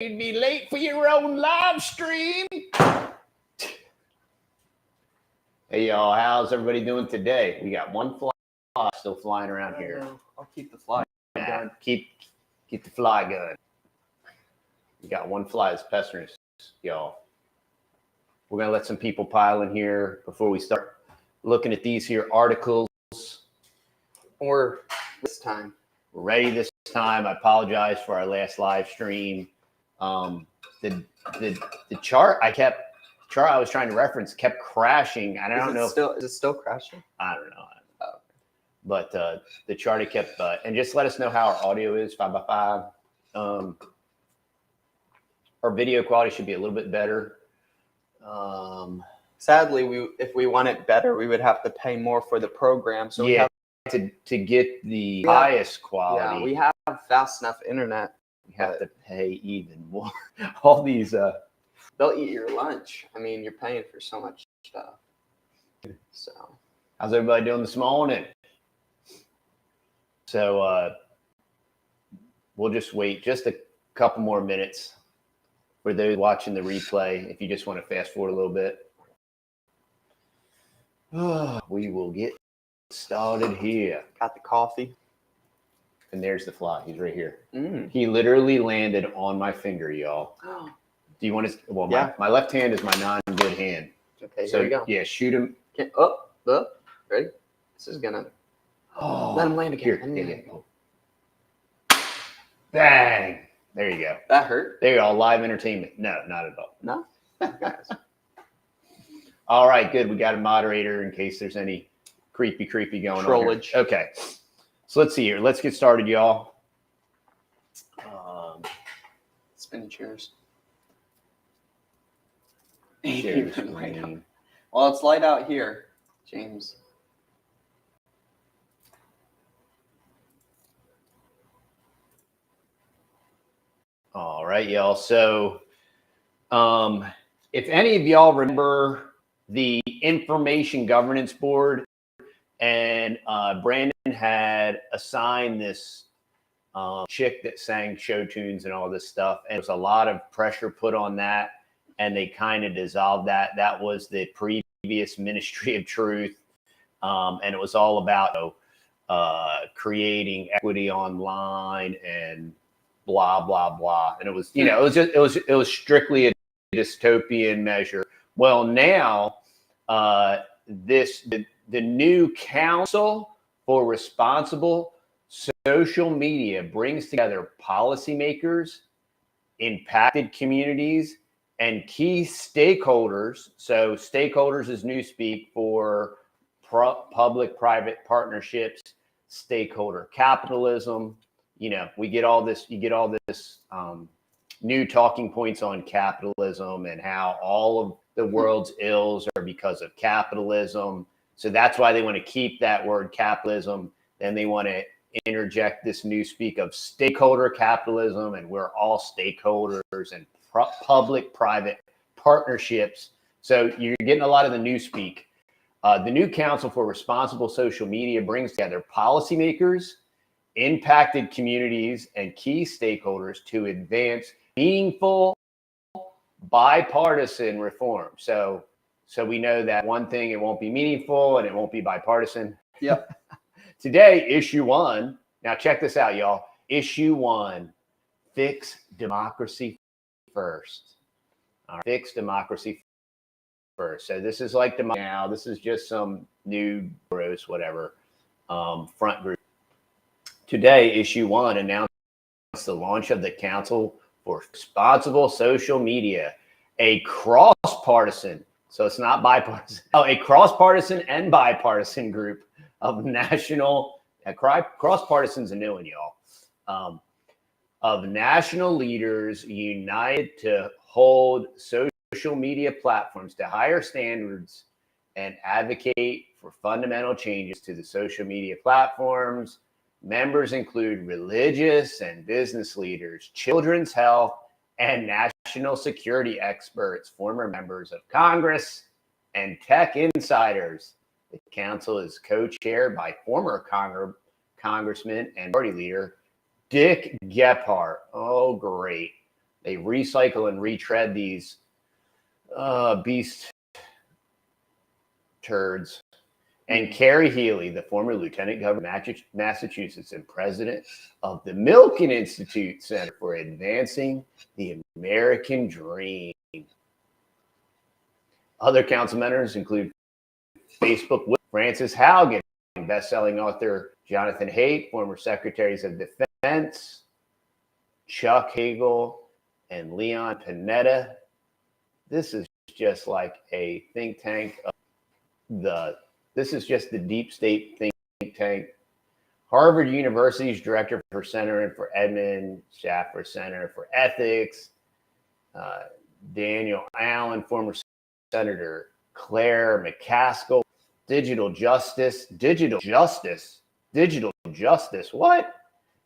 You'd be late for your own live stream. Hey, y'all. How's everybody doing today? We got one fly still flying around here. I'll keep the fly going. Keep the fly going. We got one fly that's pestering us, y'all. We're going to let some people pile in here before we start looking at these here articles. Or this time. We're ready this time. I apologize for our last live stream. The chart I was trying to reference kept crashing. I don't know. Is it still crashing? I don't know. Oh. But the chart it kept, and just let us know how our audio is 5x5. Our video quality should be a little bit better. Sadly, if we want it better, we would have to pay more for the program. So yeah, to get the highest quality. Yeah, we have fast enough internet. We have to pay even more. All these they'll eat your lunch. I mean, you're paying for so much stuff. So how's everybody doing this morning? So we'll just wait just a couple more minutes for those watching the replay. If you just want to fast forward a little bit, we will get started here. Got the coffee. And there's the fly. He's right here. He literally landed on my finger, y'all. Do you want to? Well, yeah. My left hand is my non-good hand. Okay, so here we go. Yeah, shoot him. Ready? This is gonna. Let him land again. Here. Bang! There you go. That hurt? There you go. Live entertainment. No, not at all. No. All right, good. We got a moderator in case there's any creepy going on here. Okay. So let's see here. Let's get started, y'all. Spinning chairs. Right. Well, it's light out here, James. All right, y'all. So if any of y'all remember the Information Governance Board, and Brandon had assigned this chick that sang show tunes and all this stuff, and there was a lot of pressure put on that, and they kind of dissolved that. That was the previous Ministry of Truth, and it was all about creating equity online and blah blah blah. And it was it was strictly a dystopian measure. Well, now the new Council for Responsible Social Media brings together policymakers, impacted communities, and key stakeholders. So stakeholders is newspeak for public-private partnerships, stakeholder capitalism. We get all this. You get all this new talking points on capitalism and how all of the world's ills are because of capitalism. So that's why they want to keep that word capitalism. Then they want to interject this new speak of stakeholder capitalism, and we're all stakeholders and public-private partnerships. So you're getting a lot of the new speak. The new Council for Responsible Social Media brings together policymakers, impacted communities, and key stakeholders to advance meaningful bipartisan reform. So we know that one thing, it won't be meaningful and it won't be bipartisan. Yep. Today, issue 1. Now check this out, y'all. Issue 1, fix democracy first. All right. Fix democracy first. So this is like now. This is just some new gross whatever front group. Today, issue 1 announced the launch of the Council for Responsible Social Media, a cross-partisan. So it's not bipartisan. A cross-partisan and bipartisan group of cross-partisan's a new one, y'all. Of national leaders united to hold social media platforms to higher standards and advocate for fundamental changes to the social media platforms. Members include religious and business leaders, children's health, and national security experts, former members of Congress, and tech insiders. The council is co-chaired by former Congressman and party leader Dick Gephardt. Oh, great. They recycle and retread these beast turds. And Carrie Healy, the former lieutenant governor of Massachusetts and president of the Milken Institute Center for Advancing the American Dream. Other council members include Facebook Francis Haugen, best-selling author Jonathan Haidt, former secretaries of defense Chuck Hagel and Leon Panetta. This is just like a think tank of this is just the deep state think tank. Harvard University's director for Center for Edmund Schaffer Center for Ethics. Daniel Allen, former Senator Claire McCaskill. Digital Justice, what?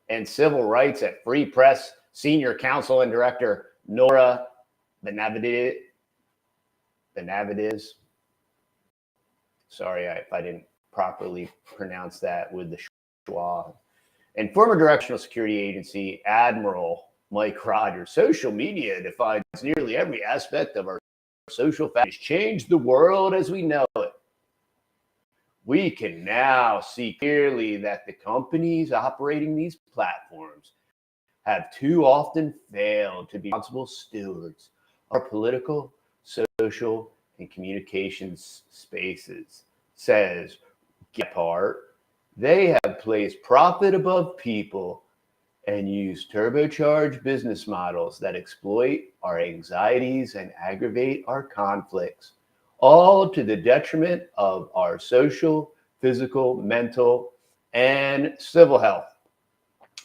And Civil Rights at Free Press, Senior Counsel and Director Nora Benavides. Sorry if I didn't properly pronounce that with the schwa. And former Directional Security Agency Admiral Mike Rogers. Social media defines nearly every aspect of our social fabric. It's changed the world as we know it. We can now see clearly that the companies operating these platforms have too often failed to be responsible stewards of our political, social, and communications spaces. Says Gephardt, they have placed profit above people and used turbocharged business models that exploit our anxieties and aggravate our conflicts, all to the detriment of our social, physical, mental, and civil health.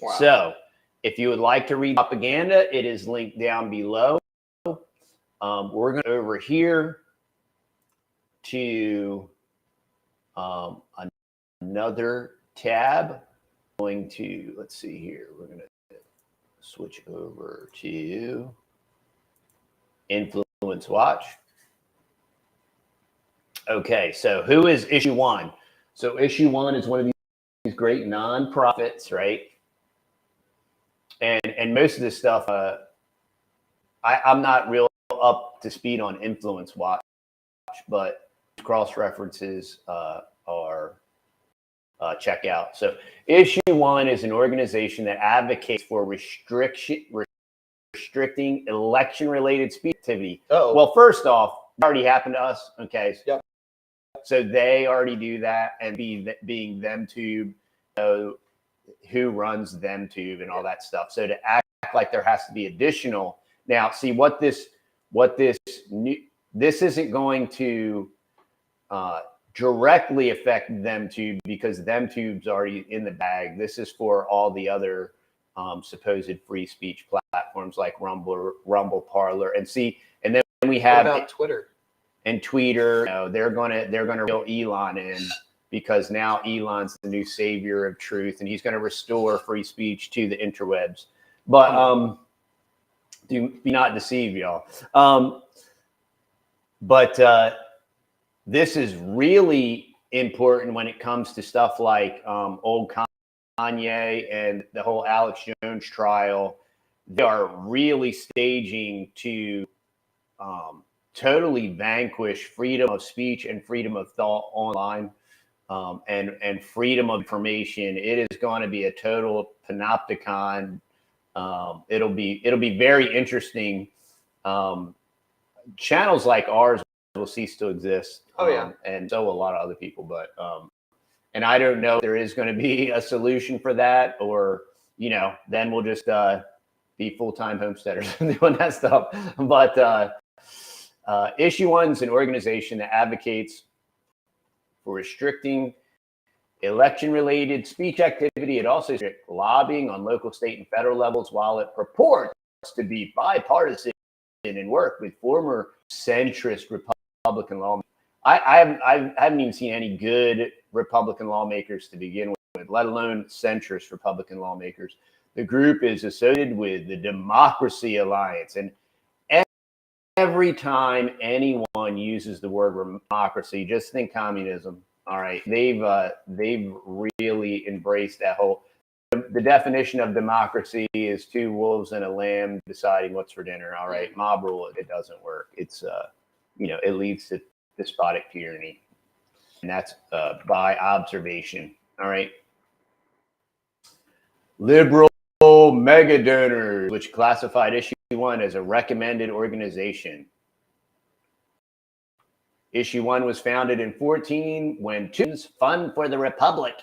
Wow. So if you would like to read propaganda, it is linked down below. We're going to over here to another tab. Going to, let's see here, we're going to switch over to Influence Watch. Okay, so who is Issue One? So Issue One is one of these great nonprofits, right? And most of this stuff, I'm not real up to speed on Influence Watch, but cross references are check out. So Issue One is an organization that advocates for restricting election-related speech activity. Oh, well, first off, it already happened to us. Okay. Yep. So they already do that, and being TheMTube, who runs TheMTube and all that stuff. So to act like there has to be additional. Now, see this isn't going to directly affect TheMTube because TheMTube's already in the bag. This is for all the other supposed free speech platforms like Rumble, Parler, and then we have what about Twitter. And Twitter, they're gonna reel Elon in because now Elon's the new savior of truth, and he's gonna restore free speech to the interwebs. But do be not deceived, y'all. This is really important when it comes to stuff like old Kanye and the whole Alex Jones trial. They are really staging to totally vanquish freedom of speech and freedom of thought online, and freedom of information. It is going to be a total panopticon. It'll be very interesting. Channels like ours will cease to exist. And so will a lot of other people. But and I don't know if there is going to be a solution for that, or then we'll just be full-time homesteaders doing that stuff. But Issue One's an organization that advocates for restricting election-related speech activity. It also restricts lobbying on local, state, and federal levels, while it purports to be bipartisan and work with former centrist Republican lawmakers. I haven't even seen any good Republican lawmakers to begin with, let alone centrist Republican lawmakers. The group is associated with the Democracy Alliance, and every time anyone uses the word democracy, just think communism. All right, they've really embraced that whole the definition of democracy is two wolves and a lamb deciding what's for dinner. All right, mob rule, it doesn't work. It's it leads to despotic tyranny, and that's by observation. All right, liberal mega donors, which classified issue 1 as a recommended organization. Issue 1 was founded in 2014 when Fund for the Republic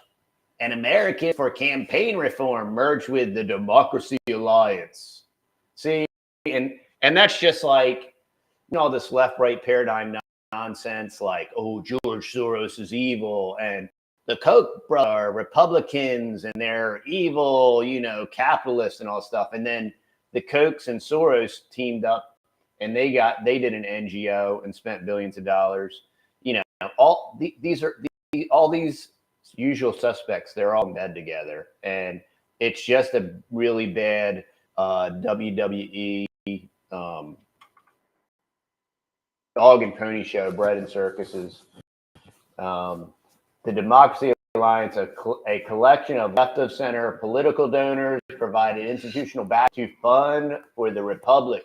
and Americans for Campaign Reform merged with the Democracy Alliance. See, and that's just like, all this left-right paradigm nonsense, like, oh, George Soros is evil, and the Koch brothers are Republicans, and they're evil, capitalists and all stuff. And then the Kochs and Soros teamed up, and they did an NGO and spent billions of dollars. All these usual suspects, they're all in bed together, and it's just a really bad WWE dog and pony show, bread and circuses. The Democracy Alliance, a collection of left-of-center political donors, provided institutional back to Fund for the Republic,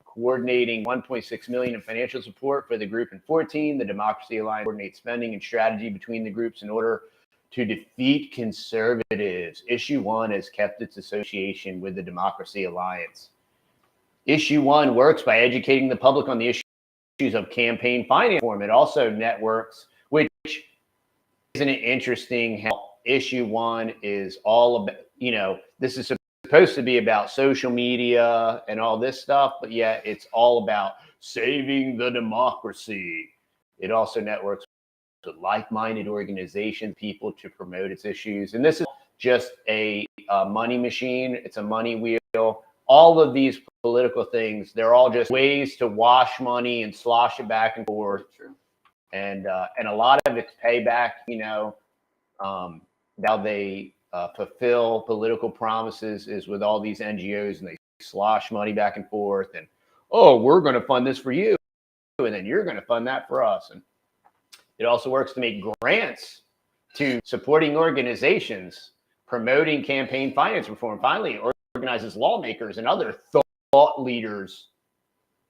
coordinating $1.6 million in financial support for the group in 2014. The Democracy Alliance coordinates spending and strategy between the groups in order to defeat conservatives. Issue 1 has kept its association with the Democracy Alliance. Issue 1 works by educating the public on the issues of campaign finance reform. It also networks, which isn't it interesting how issue 1 is all about, this is supposed to be about social media and all this stuff, but yet it's all about saving the democracy. It also networks with like-minded organizations, people to promote its issues. And this is just a money machine. It's a money wheel. All of these political things, they're all just ways to wash money and slosh it back and forth. And a lot of it's payback, how they fulfill political promises is with all these NGOs, and they slosh money back and forth, and, oh, we're going to fund this for you, and then you're going to fund that for us. And it also works to make grants to supporting organizations promoting campaign finance reform. Finally, it organizes lawmakers and other thought leaders,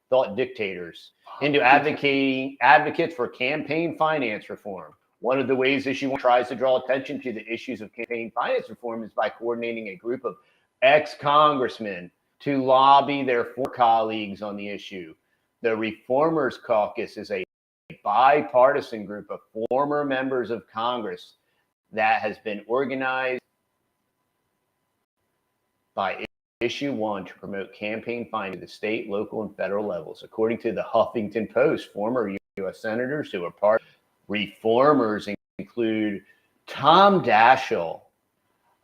thought dictators, into advocates for campaign finance reform. One of the ways issue 1 tries to draw attention to the issues of campaign finance reform is by coordinating a group of ex-congressmen to lobby their former colleagues on the issue. The Reformers Caucus is a bipartisan group of former members of Congress that has been organized by issue 1 to promote campaign finance at the state, local, and federal levels. According to the Huffington Post, former U.S. senators who are part of Reformers include Tom Daschle,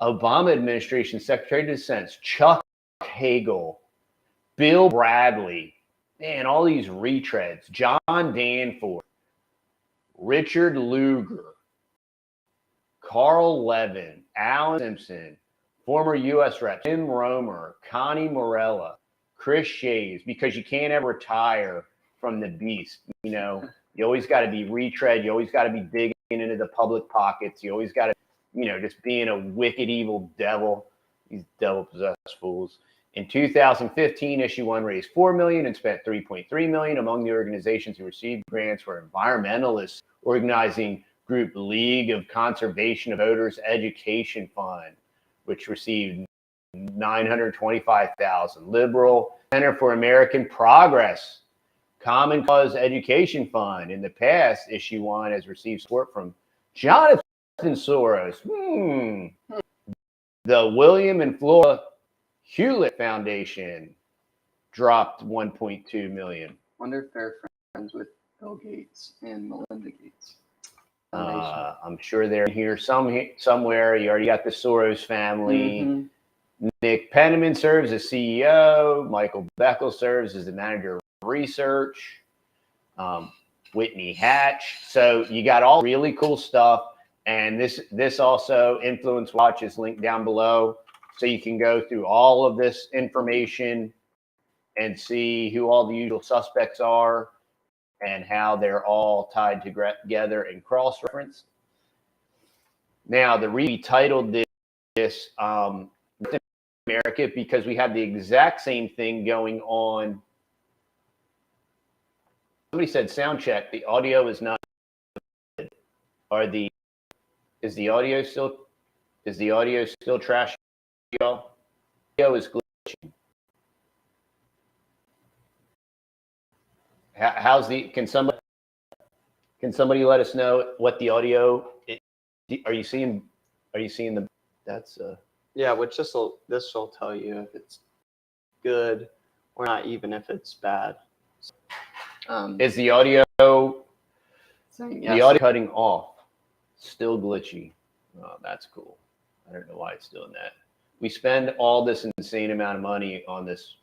Obama administration Secretary of Defense Chuck Hagel, Bill Bradley, man, all these retreads, John Danforth, Richard Lugar, Carl Levin, Alan Simpson, former U.S. Rep Tim Romer, Connie Morella, Chris Shays, because you can't ever retire from the beast. You always got to be retread. You always got to be digging into the public pockets. You always got to, just being a wicked, evil devil. These devil-possessed fools. In 2015, issue 1 raised $4 million and spent $3.3 million. Among the organizations who received grants were environmentalists organizing group League of Conservation of Voters Education Fund, which received $925,000. Liberal Center for American Progress, Common Cause Education Fund. In the past, issue 1 has received support from Jonathan Soros. The William and Flora Hewlett Foundation dropped $1.2 million. Wonder if they're friends with Bill Gates and Melinda Gates. I'm sure they're here somewhere. You already got the Soros family. Mm-hmm. Nick Penniman serves as CEO. Michael Beckel serves as the manager of research. Whitney Hatch. So you got all really cool stuff. And this also, Influence Watch, is linked down below. So you can go through all of this information and see who all the usual suspects are and how they're all tied together and cross-referenced. Now, the titled this this in America because we have the exact same thing going on. Somebody said sound check. The audio is not. Is the audio still trash, y'all? Audio is glitching. How's the? Can somebody let us know what the audio? Are you seeing the? That's yeah. Which this will tell you if it's good or not, even if it's bad. Is the audio? Saying the audio cutting off? Still glitchy. Oh, that's cool. I don't know why it's doing that. We spend all this insane amount of money on this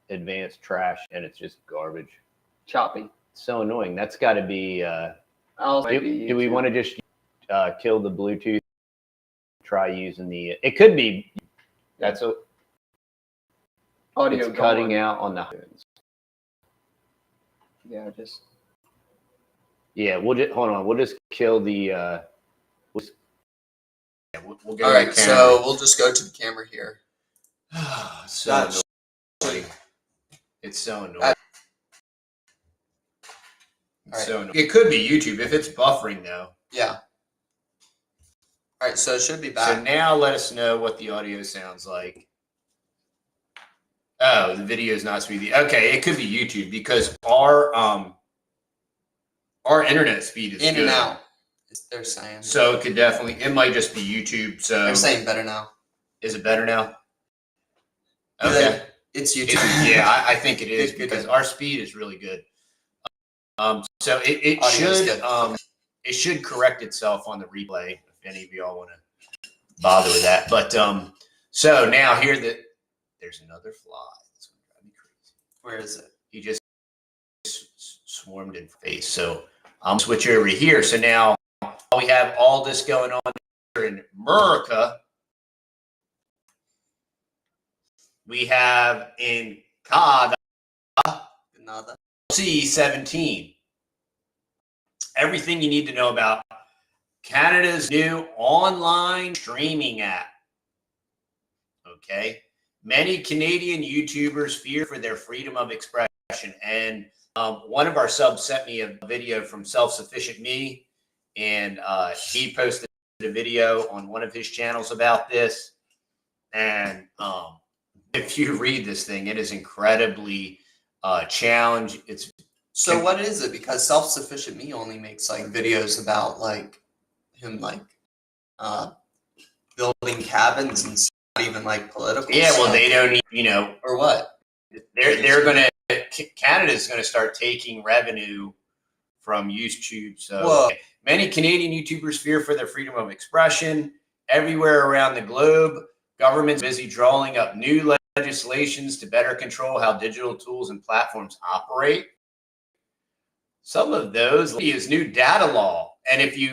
advanced trash, and it's just garbage. Choppy. It's so annoying. That's got to be. Do we want to just kill the Bluetooth? Try using the. It could be. That's a. Audio it's cutting out on the. Yeah, just. Yeah, we'll just hold on. We'll just kill the. We'll go all right, so we'll just go to the camera here. So annoying. It's so annoying. So annoying. It could be YouTube if it's buffering though. Yeah. All right, so it should be back. So now let us know what the audio sounds like. Oh, the video is not speedy. Okay, it could be YouTube because our internet speed is in good. and out. They're saying. So it could definitely. It might just be YouTube. So they're saying better now. Is it better now? Okay, it's YouTube. Yeah, I think it is because our speed is really good. So it should it should correct itself on the replay if any of y'all want to bother with that. But so now here there's another fly. It's gonna drive me crazy. Where is it? He just swarmed in face. So I'm switch over here. So now we have all this going on here in America. We have in Canada C17. Everything you need to know about Canada's new online streaming app. Okay. Many Canadian YouTubers fear for their freedom of expression. And one of our subs sent me a video from Self-Sufficient Me, and he posted a video on one of his channels about this. And if you read this thing, it is incredibly challenging. So what is it? Because Self-Sufficient Me only makes like videos about like him like building cabins and stuff, not even like political. Yeah, stuff. well, they don't need, or what? They're gonna. Canada's gonna start taking revenue from YouTube. So many Canadian YouTubers fear for their freedom of expression. Everywhere around the globe, governments are busy drawing up new legislations to better control how digital tools and platforms operate. Some of those is new data law. And if you're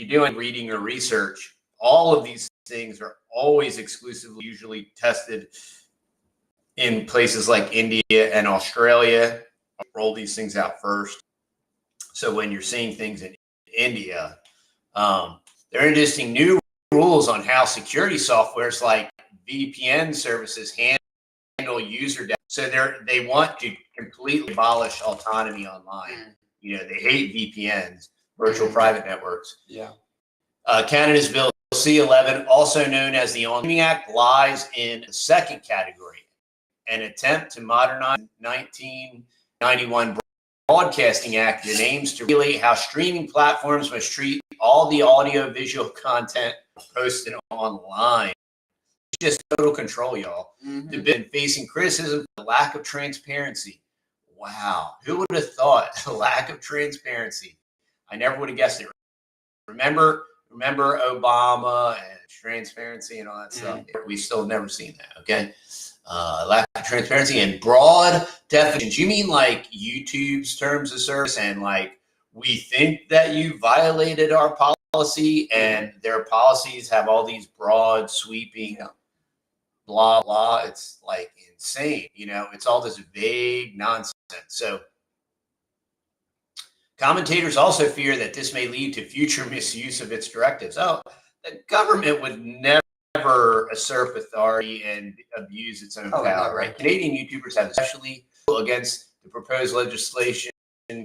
doing reading or research, all of these things are always exclusively usually tested in places like India and Australia. Roll these things out first. So when you're seeing things in India, they're introducing new rules on how security softwares like VPN services handle user data. So they want to completely abolish autonomy online. You know, they hate VPNs, virtual private networks. Yeah. Canada's Bill C-11, also known as the Streaming Act, lies in the second category, an attempt to modernize 1991 Broadcasting Act that aims to regulate how streaming platforms must treat all the audio-visual content posted online. It's just total control, y'all. They've been facing criticism for the lack of transparency. Wow, who would have thought the lack of transparency? I never would have guessed it. Remember Obama and transparency and all that stuff? We still have never seen that, okay? Lack of transparency and broad definitions. You mean like YouTube's terms of service and like we think that you violated our policy and their policies have all these broad sweeping blah, blah. It's like insane. You know, it's all this vague nonsense. So commentators also fear that this may lead to future misuse of its directives. Oh, the government would never never usurp authority and abuse its own power, right? Canadian YouTubers have especially against the proposed legislation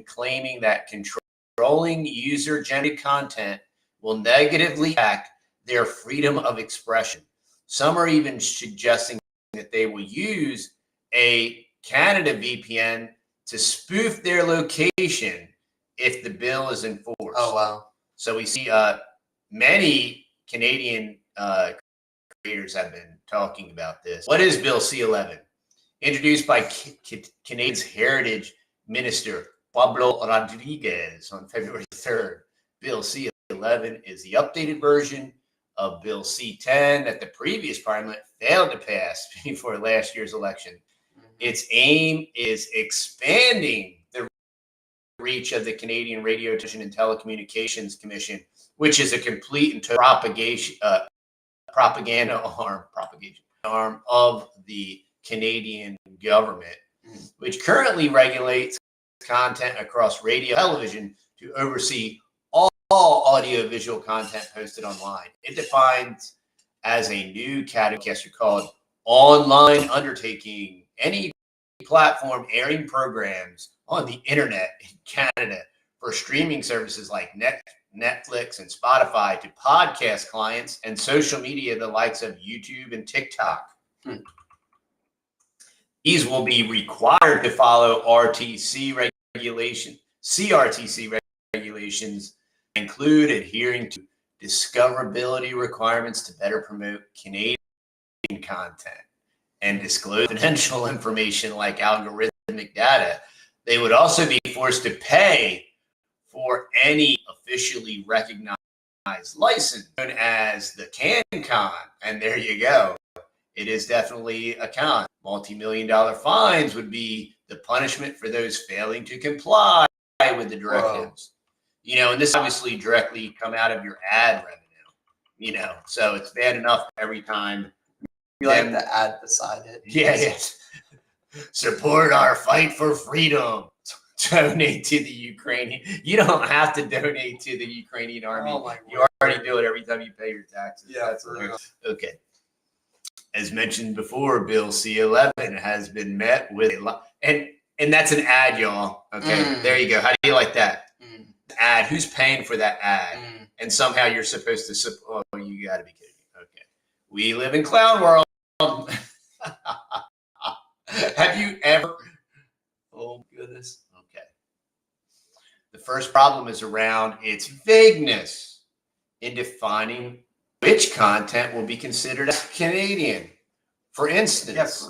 claiming that controlling user-generated content will negatively impact their freedom of expression. Some are even suggesting that they will use a Canada VPN to spoof their location if the bill is enforced. Oh, wow. So we see many Canadian creators have been talking about this. What is Bill C-11? Introduced by Canadian's Heritage Minister Pablo Rodriguez on February 3rd. Bill C-11 is the updated version of Bill C-10 that the previous Parliament failed to pass before last year's election. Its aim is expanding the reach of the Canadian Radio, Television, and Telecommunications Commission, which is a complete and total propaganda arm of the Canadian government, which currently regulates content across radio, television to oversee all audio-visual content posted online. It defines as a new category called online undertaking any platform airing programs on the internet in Canada for streaming services like Netflix and Spotify to podcast clients and social media, the likes of YouTube and TikTok. These will be required to follow CRTC regulations, include adhering to discoverability requirements to better promote Canadian content and disclose confidential information like algorithmic data. They would also be forced to pay for any officially recognized license known as the CanCon. And there you go. It is definitely a con. Multi-million-dollar fines would be the punishment for those failing to comply with the directives. You know, and this obviously directly come out of your ad revenue, you know, so it's bad enough every time. You like the ad beside it. Yeah, yes. Support our fight for freedom. Donate to the Ukrainian. You don't have to donate to the Ukrainian army. You already do it every time you pay your taxes. Yeah, that's okay. As mentioned before, Bill C-11 has been met with a lot, and that's an ad, y'all. Okay, there you go. How do you like that? Ad. Who's paying for that ad? And somehow you're supposed to support. Oh, you got to be kidding me. Okay, we live in clown world. Have you ever? Oh goodness. Okay. The first problem is around its vagueness in defining which content will be considered as Canadian. For instance,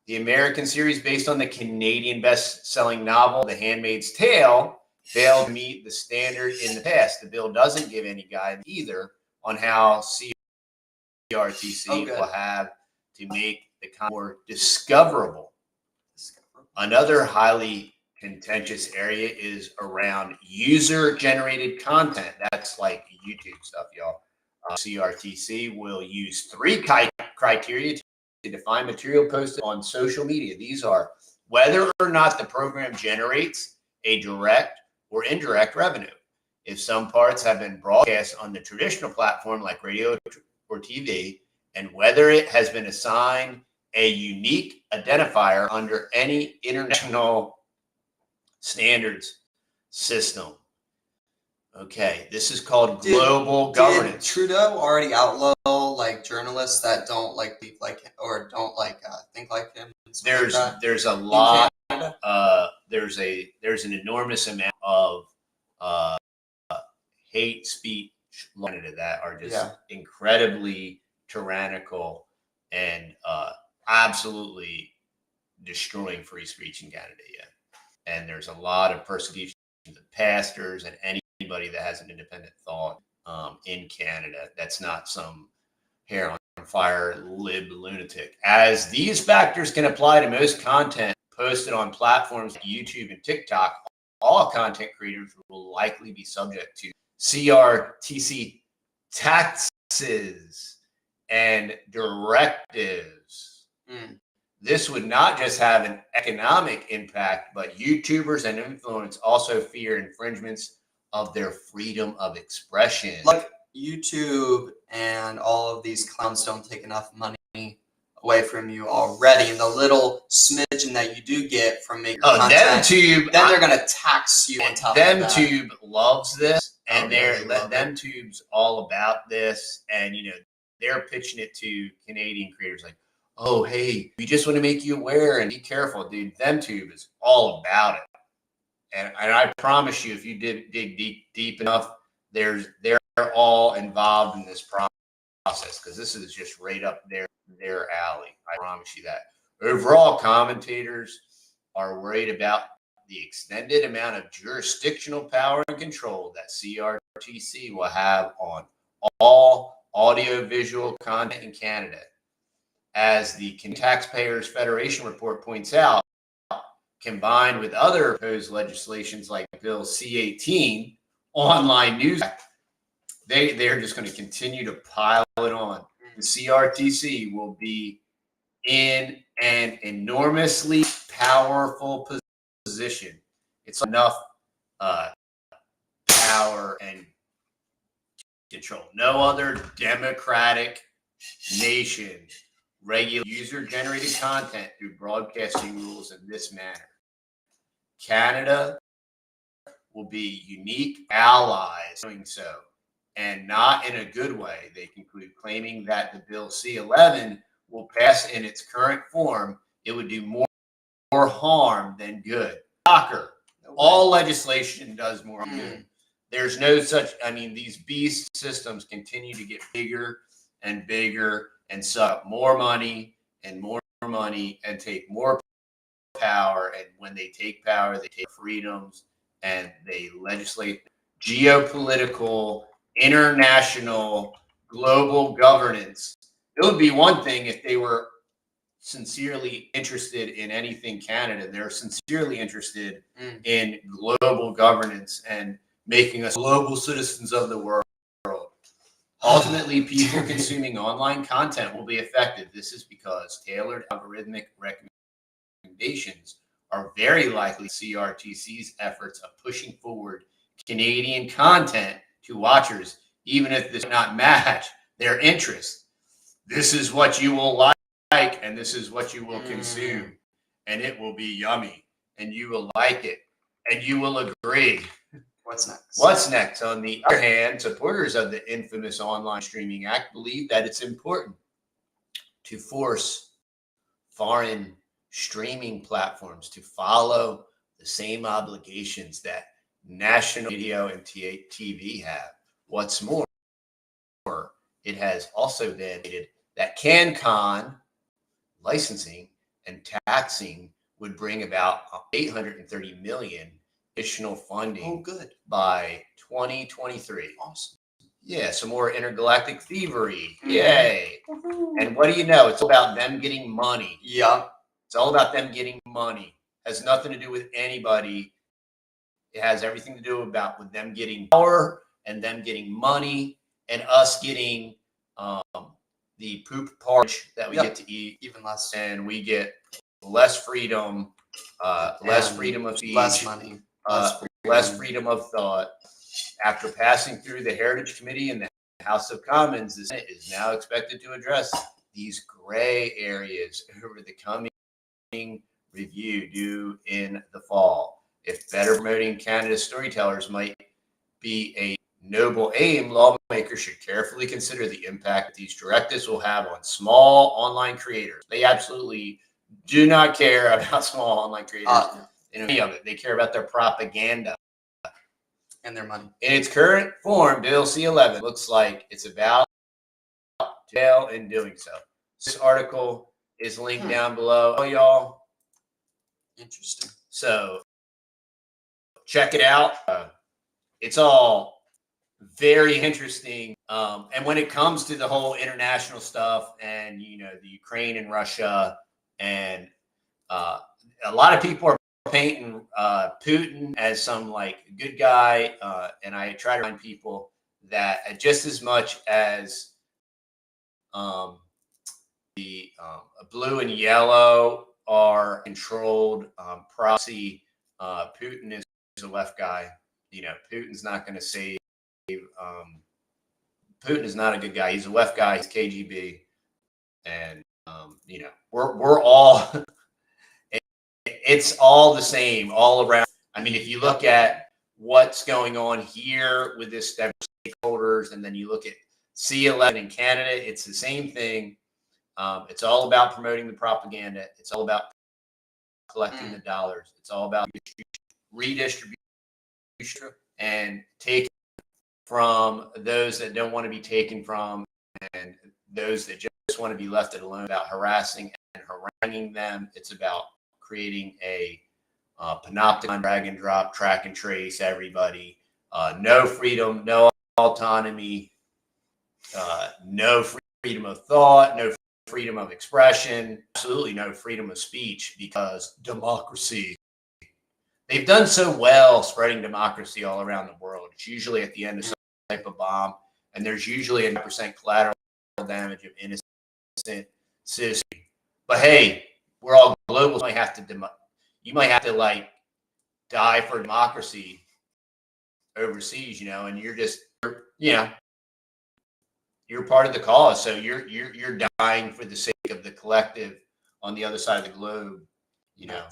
the American series based on the Canadian best-selling novel The Handmaid's Tale failed to meet the standard in the past. The bill doesn't give any guidance either on how CRTC will have to make the content more discoverable. Another highly contentious area is around user-generated content. That's like YouTube stuff, y'all. CRTC will use three criteria to define material posted on social media. These are whether or not the program generates a direct or indirect revenue. If some parts have been broadcast on the traditional platform like radio or TV, and whether it has been assigned a unique identifier under any international standards system. Okay, this is called global governance. Did Trudeau already outlaw like journalists that don't like think like him or don't like think like him? There's a lot. There's an enormous amount of hate speech that are just incredibly tyrannical and absolutely destroying free speech in Canada. Yeah, and there's a lot of persecution of pastors and anybody that has an independent thought in Canada. That's not some hair on fire lib lunatic. As these factors can apply to most content posted on platforms like YouTube and TikTok, all content creators will likely be subject to CRTC taxes and directives. This would not just have an economic impact, but YouTubers and influencers also fear infringements of their freedom of expression. Like YouTube and all of these clowns don't take enough money away from you already, and the little smidgen that you do get from making content, TheTube, then they're gonna tax you on top of that. TheTube loves this, and really love it. TheTube's all about this, and they're pitching it to Canadian creators like, oh, hey, we just want to make you aware and be careful, dude. TheTube is all about it. And I promise you, if you dig deep enough, they're all involved in this process, because this is just right up their alley. I promise you that. Overall, commentators are worried about the extended amount of jurisdictional power and control that CRTC will have on all audiovisual content in Canada. As the Taxpayers Federation report points out, combined with other proposed legislations like Bill C-18, Online News Act, they're just going to continue to pile it on. The CRTC will be in an enormously powerful position. It's enough power and control. No other democratic nation regulate user-generated content through broadcasting rules in this manner. Canada will be unique allies doing so, and not in a good way, they conclude, claiming that the Bill C-11 will pass in its current form. It would do more harm than good. Shocker. All legislation does more harm than good. There's no such, these beast systems continue to get bigger and bigger and suck up more money and take more power. And when they take power, they take freedoms, and they legislate geopolitical, international, global governance. It would be one thing if they were sincerely interested in anything Canada. They're sincerely interested in global governance and making us global citizens of the world. Ultimately, people consuming online content will be affected. This is because tailored algorithmic recommendations are very likely CRTC's efforts of pushing forward Canadian content to watchers, even if this does not match their interests. This is what you will like, and this is what you will consume, and it will be yummy, and you will like it, and you will agree. What's next? On the other hand, supporters of the infamous Online Streaming Act believe that it's important to force foreign streaming platforms to follow the same obligations that national radio and TV have. What's more, it has also been stated that CanCon licensing and taxing would bring about $830 million additional funding by 2023. Awesome. Yeah, some more intergalactic thievery. Yay. And what do you know? It's all about them getting money. Yeah. It's all about them getting money. It has nothing to do with anybody. It has everything to do with them getting power and them getting money and us getting the poop porridge that we get to eat, even less, and we get less freedom, less freedom of speech, less money, less freedom of thought. After passing through the Heritage Committee and the House of Commons, the Senate is now expected to address these gray areas over the coming review due in the fall. If better promoting Canada's storytellers might be a noble aim, lawmakers should carefully consider the impact that these directives will have on small online creators. They absolutely do not care about small online creators in any of it. They care about their propaganda and their money. In its current form, Bill C-11 looks like it's about to fail in doing so. This article is linked down below. Oh, y'all. Interesting. So check it out. It's all very interesting. And when it comes to the whole international stuff and, the Ukraine and Russia, and a lot of people are painting Putin as some good guy. And I try to remind people that just as much as the blue and yellow are controlled proxy, Putin is a left guy. Putin's not going to save Putin is not a good guy. He's a left guy. He's KGB, and you know, we're all. It's all the same all around. I mean, if you look at what's going on here with this stakeholders, and then you look at C11 in Canada, it's the same thing. It's all about promoting the propaganda. It's all about collecting the dollars. It's all about redistribution and taking from those that don't want to be taken from, and those that just want to be left alone, about harassing and haranguing them. It's about creating a panopticon, drag and drop, track and trace everybody. No freedom, no autonomy, no freedom of thought, no freedom of expression, absolutely no freedom of speech, because democracy. They've done so well spreading democracy all around the world. It's usually at the end of some type of bomb, and there's usually a 9% collateral damage of innocent citizens. But hey, we're all global. You might have to like die for democracy overseas, you know, and you're part of the cause. So you're dying for the sake of the collective on the other side of the globe, you know.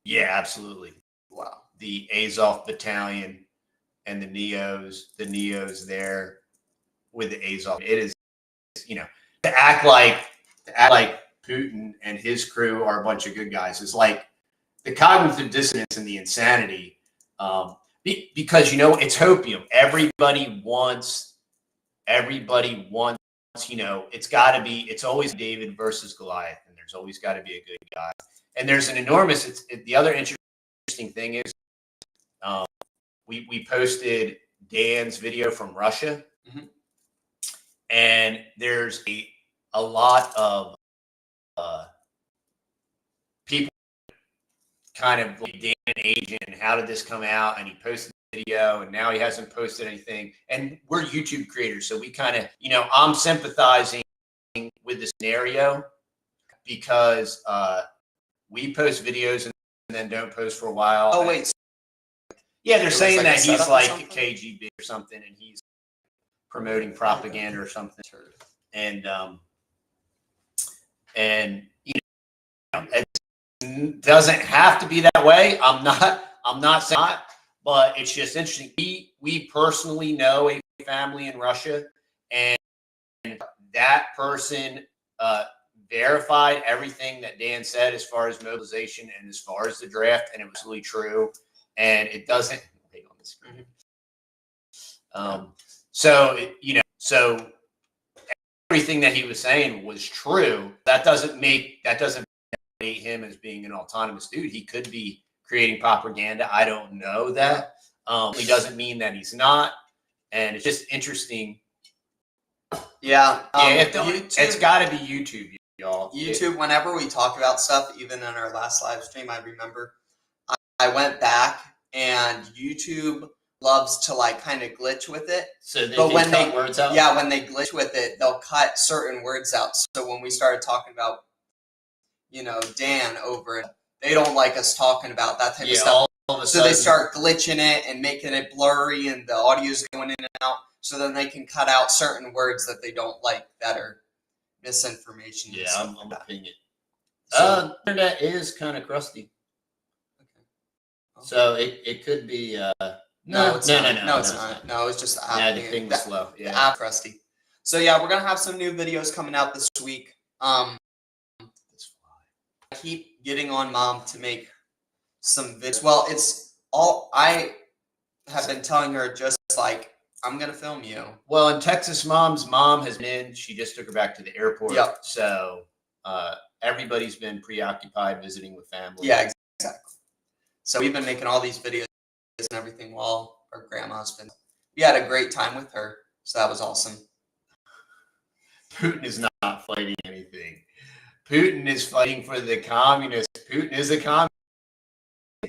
Yeah, absolutely. Wow. The Azov battalion and the Neos there with the Azov. It is, you know, to act like Putin and his crew are a bunch of good guys. It's like the cognitive dissonance and the insanity, because, you know, it's hopium. Everybody wants, you know, it's always David versus Goliath, and there's always got to be a good guy. And there's an enormous, the other interesting thing is, we posted Dan's video from Russia, and there's a lot of people kind of like, Dan an agent, how did this come out? And he posted the video, and now he hasn't posted anything. And we're YouTube creators, so we kind of, you know, I'm sympathizing with the scenario, because we post videos and then don't post for a while. Oh, wait. Yeah, they're saying that he's like KGB or something, and he's promoting propaganda or something. And you know, it doesn't have to be that way. I'm not saying that, but it's just interesting. We personally know a family in Russia, and that person verified everything that Dan said as far as mobilization and as far as the draft, and it was really true. And it doesn't wait on the screen. So you know, so everything that he was saying was true. That doesn't make him as being an autonomous dude. He could be creating propaganda. I don't know that. He doesn't mean that he's not. And it's just interesting. Yeah. It's got to be YouTube, y'all. YouTube, whenever we talk about stuff, even in our last live stream, I remember I went back, and YouTube loves to like kind of glitch with it. So they cut words out? Yeah, when they glitch with it, they'll cut certain words out. So when we started talking about, you know, Dan over it, they don't like us talking about that type of stuff. All of a so sudden, they start glitching it and making it blurry, and the audio's going in and out. So then they can cut out certain words that they don't like that are misinformation. Yeah, I'm looking it. So, internet is kind of crusty. So it could be no, it's not. No, it's just the app. Yeah, the thing was slow. Yeah, the app crusty. So yeah, we're gonna have some new videos coming out this week. I keep getting on Mom to make some videos. Well, it's all I have been telling her, just like, I'm gonna film you. Well, in Texas, Mom's mom has been in. She just took her back to the airport. Yep. So everybody's been preoccupied visiting with family. Yeah, exactly. So we've been making all these videos and everything while our grandma's been. We had a great time with her, so that was awesome. Putin is not fighting anything. Putin is fighting for the communists. Putin is a communist.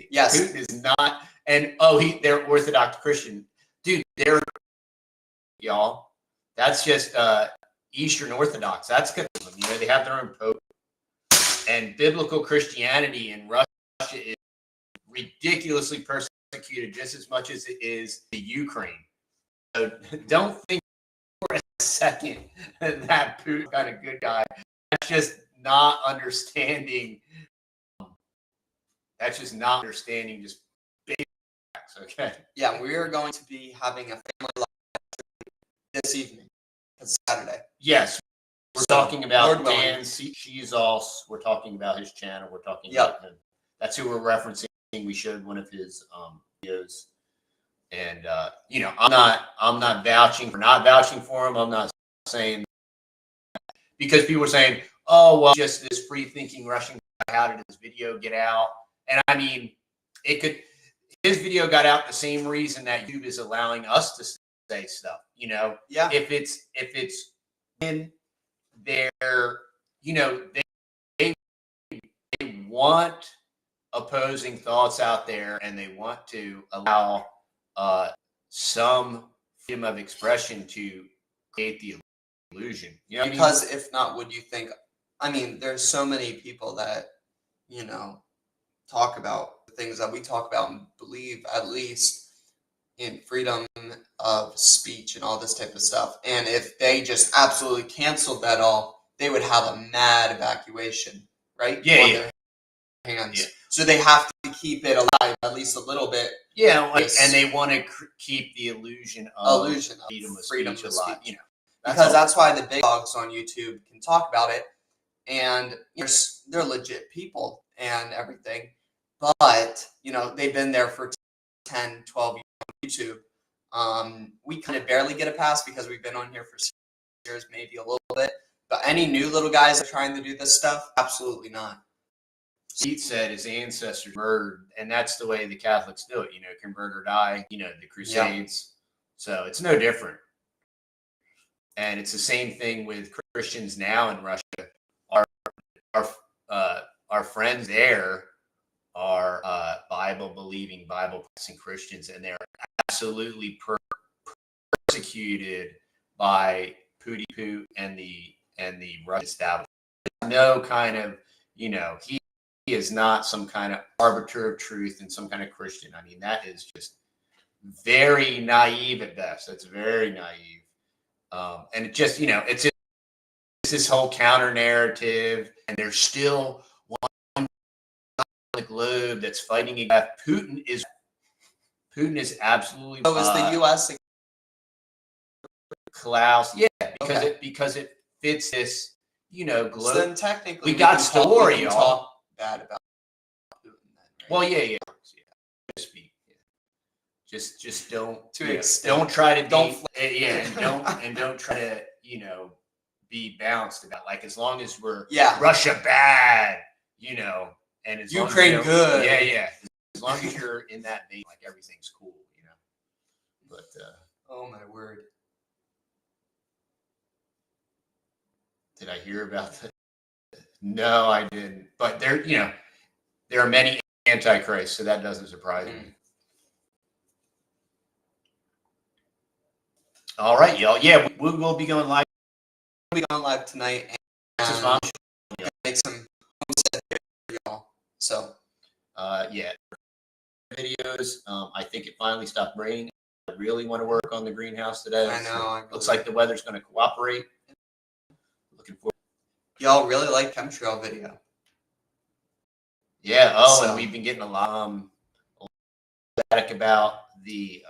Yes. Putin is not. And they're Orthodox Christian. Dude, y'all. That's just Eastern Orthodox. That's Catholicism. You know, they have their own pope. And biblical Christianity in Russia is ridiculously persecuted just as much as it is the Ukraine. So don't think second that Putin kind of good guy. That's just not understanding. That's just not understanding just basic facts. Okay. Yeah, we are going to be having a family live this evening. It's Saturday. Yes. We're talking about Lord willing. Dan Sheezos. We're talking about his channel. We're talking about him. That's who we're referencing. We showed one of his videos. And you know, I'm not vouching for him. I'm not saying because people are saying, oh well, just this free thinking Russian guy, how did his video get out? And I mean, his video got out the same reason that YouTube is allowing us to say stuff, you know. Yeah. If it's in their, you know, they want opposing thoughts out there, and they want to allow some freedom of expression to create the illusion. You know, because if not, would you think? I mean, there's so many people that, you know, talk about the things that we talk about and believe at least in freedom of speech and all this type of stuff. And if they just absolutely canceled that all, they would have a mad evacuation, right? Yeah, on yeah. their hands. Yeah. So they have to keep it alive at least a little bit. Yeah, like, and they want to keep the illusion of freedom of speech alive. You know, that's why the big dogs on YouTube can talk about it, and they're legit people and everything. But, you know, they've been there for 10, 12 years on YouTube. We kind of barely get a pass because we've been on here for 6 years, maybe a little bit. But any new little guys that are trying to do this stuff, absolutely not. Pete said his ancestors murdered, and that's the way the Catholics do it. You know, convert or die. You know, the Crusades. Yeah. So it's no different. And it's the same thing with Christians now in Russia. Our friends there are Bible-believing, Bible-practicing Christians, and they're absolutely persecuted by Putin and the Russian establishment. No kind of, you know, he is not some kind of arbiter of truth and some kind of Christian. I mean, that is just very naive at best. That's very naive. And it just, you know, it's just this whole counter narrative, and there's still one on the globe that's fighting against Putin. Putin is absolutely. So is the U.S. Klaus? Yeah, because it fits this, you know, globe. So then technically we got story, y'all. Talk bad about Putin. Then, right? Well, yeah. Just don't. Don't try to don't try to, you know, be balanced about, like, as long as we're Russia bad, you know, and as Ukraine long as good. Yeah. As long as you're in that vein, like, everything's cool, you know. But oh my word. Did I hear about that? No, I didn't. But there are many antichrists, so that doesn't surprise me. All right, y'all. Yeah, we will be going live. We'll be going live tonight and make some homestead for y'all. So, videos. I think it finally stopped raining. I really want to work on the greenhouse today. I know. Looks like the weather's going to cooperate. Looking forward. Y'all really like chemtrail video. Yeah. Oh, and we've been getting a lot of static about the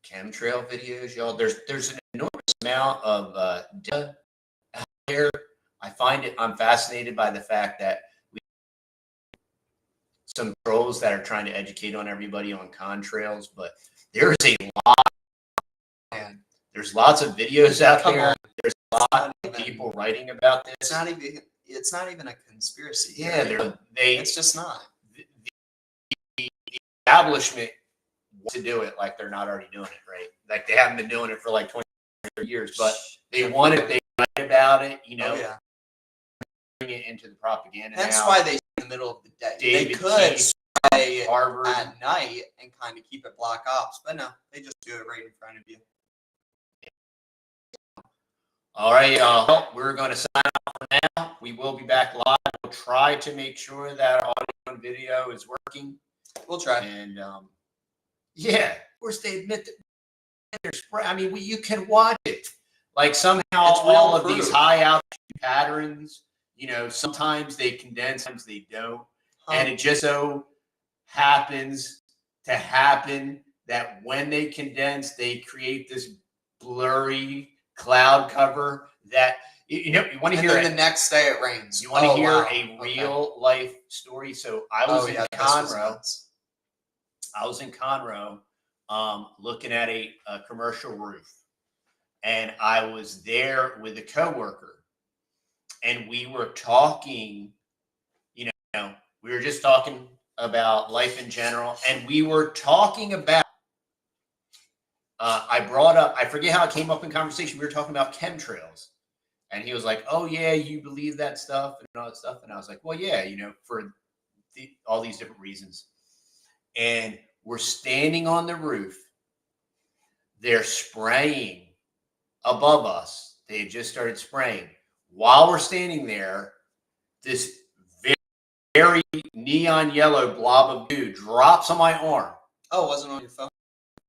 chemtrail videos, y'all. There's an enormous amount of data out there. I'm fascinated by the fact that some trolls that are trying to educate on everybody on contrails, but there's a lot. Man. There's lots of videos out there. There's a lot of people writing about this. It's not even a conspiracy. Yeah, it's just not. The establishment wants to do it like they're not already doing it, right? Like they haven't been doing it for like 20 years, but they want it. They write about it, you know. Bring it into the propaganda. That's why they in the middle of the day. They could stay Harvard at night and kind of keep it black ops, but no, they just do it right in front of you. All right, y'all. We're going to sign off for now. We will be back live. We'll try to make sure that audio and video is working. We'll try. And of course, they admit that they're spray. I mean, you can watch it. Like somehow It's real all of these proof. high altitude patterns, you know, sometimes they condense, sometimes they don't. And it just so happens to happen that when they condense, they create this blurry cloud cover that, you know, you want to And hear then the next day it rains. you want to hear wow. a real life story. So I was in Conroe. I was in Conroe, looking at a commercial roof, and I was there with a coworker, and we were talking. You know, we were just talking about life in general, and we were talking about. I brought up. I forget how it came up in conversation. We were talking about chemtrails, and he was like, "Oh yeah, you believe that stuff and all that stuff," and I was like, "Well, yeah, you know, for all these different reasons." And we're standing on the roof. They're spraying above us. They had just started spraying. While we're standing there, this very neon yellow blob of goo drops on my arm. Oh, it wasn't on your phone?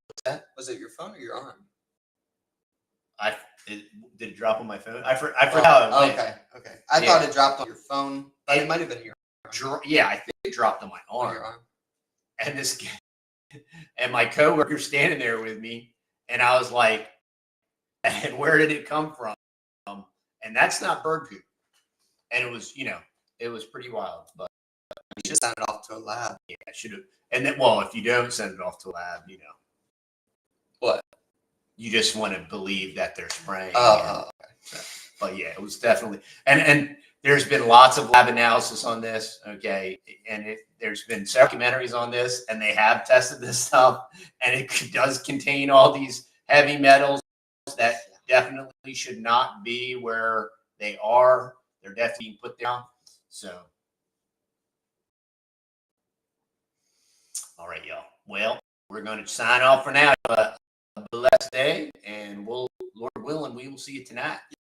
What's that? Was it your phone or your arm? Did it drop on my phone? I forgot how it went. Okay. I thought it dropped on your phone, but it might have been your yeah, I think it dropped on my arm. And this and my coworker standing there with me, and I was like, and where did it come from? And that's not bird poop. And it was, you know, it was pretty wild. But you should send it off to a lab. Yeah, I should have. And then, well, if you don't send it off to a lab, you know, what? You just want to believe that they're spraying. Okay. But yeah, it was definitely, and there's been lots of lab analysis on this. Okay, and there's been documentaries on this, and they have tested this stuff, and it does contain all these heavy metals that definitely should not be where they are. They're definitely being put down. So, all right, y'all. Well, we're going to sign off for now. A blessed day, and Lord willing, we will see you tonight.